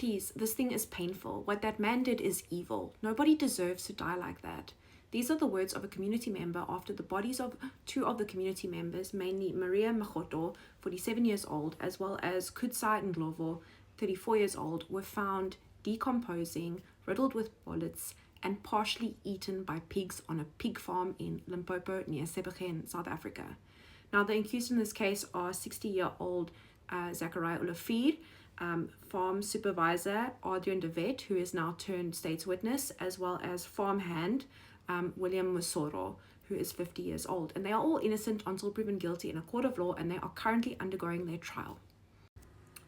please, this thing is painful. What that man did is evil. Nobody deserves to die like that. These are the words of a community member after the bodies of two of the community members, mainly Maria Makoto, 47 years old, as well as Kutsai Ndlovu, 34 years old, were found decomposing, riddled with bullets, and partially eaten by pigs on a pig farm in Limpopo near Sebokeng, South Africa. Now, the accused in this case are 60-year-old Zachariah Olafir, farm supervisor Adrian de Wet, who is now turned state's witness, as well as farmhand William Musoro, who is 50 years old. And they are all innocent until proven guilty in a court of law, and they are currently undergoing their trial.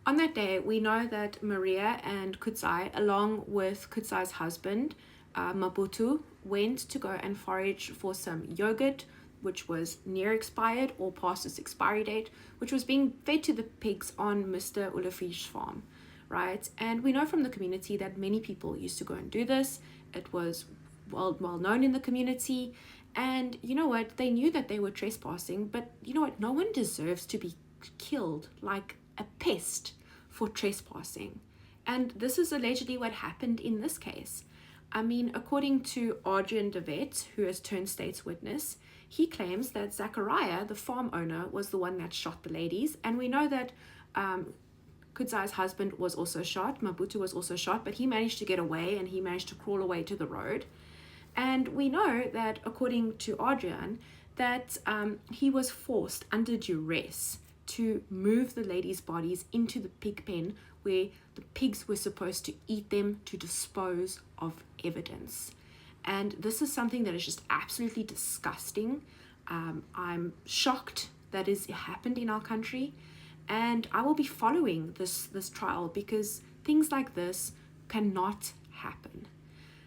On that day, we know that Maria and Kutsai, along with Kutsai's husband, Maputu, went to go and forage for some yogurt, which was near expired or past its expiry date, which was being fed to the pigs on Mr. Olafir's farm, right? And we know from the community that many people used to go and do this. It was well known in the community, and you know what, they knew that they were trespassing, but you know what, no one deserves to be killed like a pest for trespassing. And this is allegedly what happened in this case. I mean, according to Adrian de Wet, who has turned state's witness, he claims that Zachariah, the farm owner, was the one that shot the ladies, and we know that Kutsai's husband was also shot, Maputu was also shot, but he managed to get away, and he managed to crawl away to the road. And we know that, according to Adrian, that he was forced under duress to move the ladies' bodies into the pig pen where the pigs were supposed to eat them to dispose of evidence. And this is something that is just absolutely disgusting. I'm shocked that it happened in our country, and I will be following this trial because things like this cannot happen.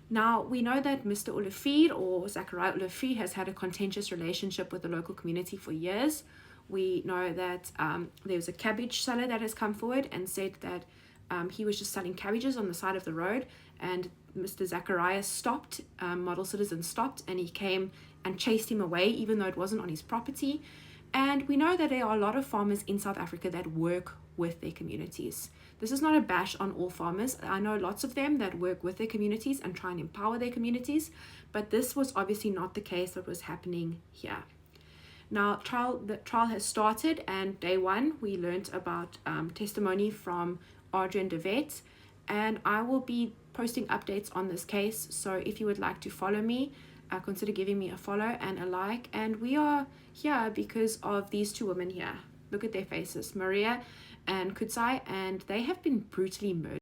Now, we know that Mr. Olafir, or Zachariah Olafir, has had a contentious relationship with the local community for years. We know that there was a cabbage seller that has come forward and said that he was just selling cabbages on the side of the road, and Mr. Zachariah stopped, model citizen stopped, and he came and chased him away even though it wasn't on his property. And we know that there are a lot of farmers in South Africa that work with their communities. This is not a bash on all farmers. I know lots of them that work with their communities and try and empower their communities, but this was obviously not the case that was happening here. Now, the trial has started, and day one, we learned about testimony from Adrian de Wet, and I will be posting updates on this case. So if you would like to follow me, consider giving me a follow and a like. And we are here because of these two women here. Look at their faces, Maria and Kutsai, and they have been brutally murdered.